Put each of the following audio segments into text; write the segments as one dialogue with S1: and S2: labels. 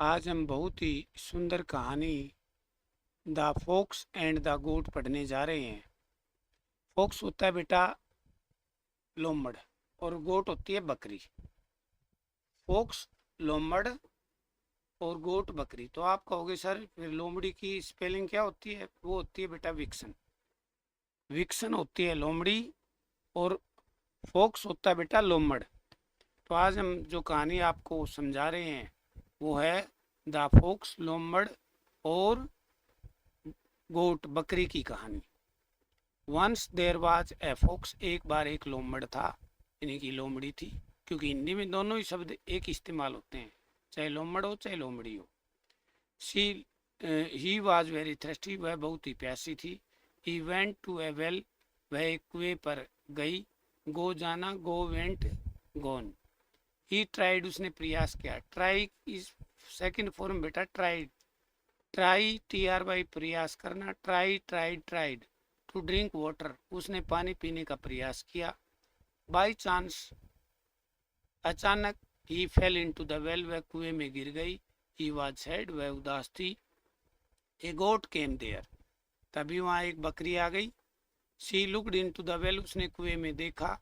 S1: आज हम बहुत ही सुंदर कहानी द फॉक्स एंड द गोट पढ़ने जा रहे हैं। फॉक्स होता है बेटा लोमड़ और गोट होती है बकरी। फॉक्स, लोमड़ और गोट बकरी। तो आप कहोगे सर फिर लोमड़ी की स्पेलिंग क्या होती है? वो होती है बेटा विक्सन। विक्सन होती है लोमड़ी और फॉक्स होता है बेटा लोमड़। तो आज हम जो कहानी आपको समझा रहे हैं वो है द फॉक्स, लोमड़ और गोट बकरी की कहानी। Once there was a fox, एक बार एक लोमड़ था, यानी कि लोमड़ी थी, क्योंकि हिंदी में दोनों ही शब्द एक इस्तेमाल होते हैं, चाहे लोमड़ हो चाहे लोमड़ी हो। She he was very thirsty, वह बहुत ही प्यासी थी। He went to a well, वह एक कुएं पर गई। गो जाना, go went, gone. He tried, उसने प्रयास किया। ट्राई इज सेकंड फॉर्म बेटा ट्राइड। ट्राई TRY प्रयास करना, try tried tried. To drink water, उसने पानी पीने का प्रयास किया। बाई चांस, अचानक। He fell into the well, वह कुएं में गिर गई। ही वाज सैड, वह उदास थी। ए गोट केम देयर, तभी वहां एक बकरी आ गई। She looked into the well, उसने कुएं में देखा।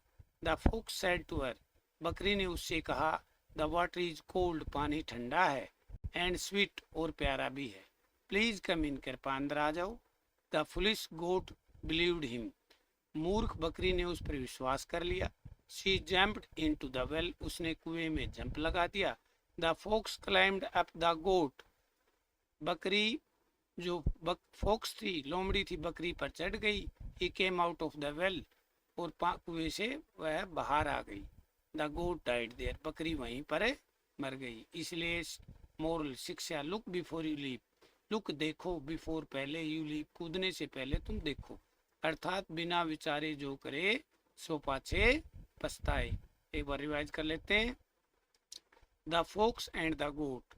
S1: The fox said to her, बकरी ने उससे कहा। द वाटर इज कोल्ड, पानी ठंडा है। एंड स्वीट, और प्यारा भी है। प्लीज कम इन, कृपया अंदर आ जाओ। The foolish goat believed him, मूर्ख बकरी ने उस पर विश्वास कर लिया। She jumped into the well, उसने कुएं में जंप लगा दिया। The fox climbed up the goat, बकरी जो फॉक्स थी, लोमड़ी थी, बकरी पर चढ़ गई। He came out of the well, और कुएं से वह बाहर आ गई। द गोट डाइड देयर, बकरी वहीं पर मर गई। इसलिए मोरल, शिक्षा, look before you leave, look देखो, बिफोर पहले, यू लीव कूदने से पहले तुम देखो। अर्थात बिना विचारे जो करे सो पाछे पछताए। एक बार रिवाइज कर लेते हैं। The fox and the goat,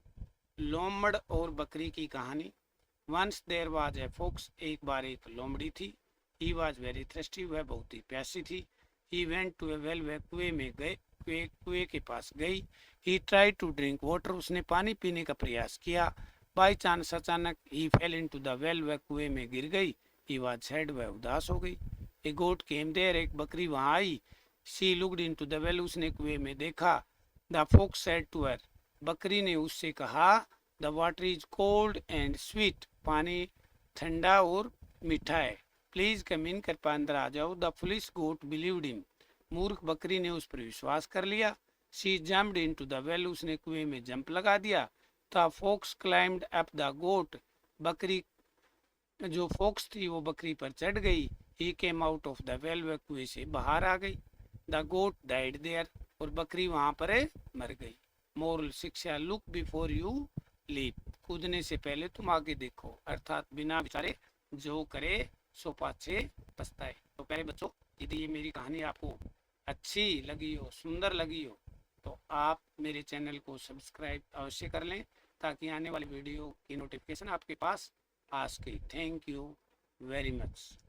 S1: लोमड़ और बकरी की कहानी। Once there was a fox, एक बार एक लोमड़ी थी। ही वाज वेरी थ्रस्टी, वह बहुत ही प्यासी थी। He went to a well, वह कुएं में गए, कुएं के पास गई। He try to drink water, उसने पानी पीने का प्रयास किया। बाई चांस, अचानक। He fell into the well, वह कुएं में गिर गई। ही वाज सैड, वह उदास हो गई। ए गोट केम देयर, एक बकरी वहां आई। She looked into the well, उसने कुएं में देखा। The fox said to her, बकरी ने उससे कहा। The water is cold and sweet, पानी ठंडा और मीठा है। प्लीज कम इन, कृपया अंदर आ जाओ। The foolish goat believed him, मूर्ख बकरी ने उस पर विश्वास कर लिया। She jumped into the well, उसने कुएं में जंप लगा दिया। The fox climbed up the goat, बकरी जो फॉक्स थी वो बकरी पर चढ़ गई। He came out of the well, वह कुएं से बाहर आ गई। द गोट डाइड देयर, और बकरी वहां पर मर गई। मोरल, शिक्षा, लुक बिफोर यू लीप, कूदने से पहले तुम आगे देखो। अर्थात बिना विचारे जो करे सो पाछे पछताए। तो प्यारे बच्चों, यदि ये मेरी कहानी आपको अच्छी लगी हो, सुंदर लगी हो, तो आप मेरे चैनल को सब्सक्राइब अवश्य कर लें, ताकि आने वाली वीडियो की नोटिफिकेशन आपके पास आ सके। Thank you very much.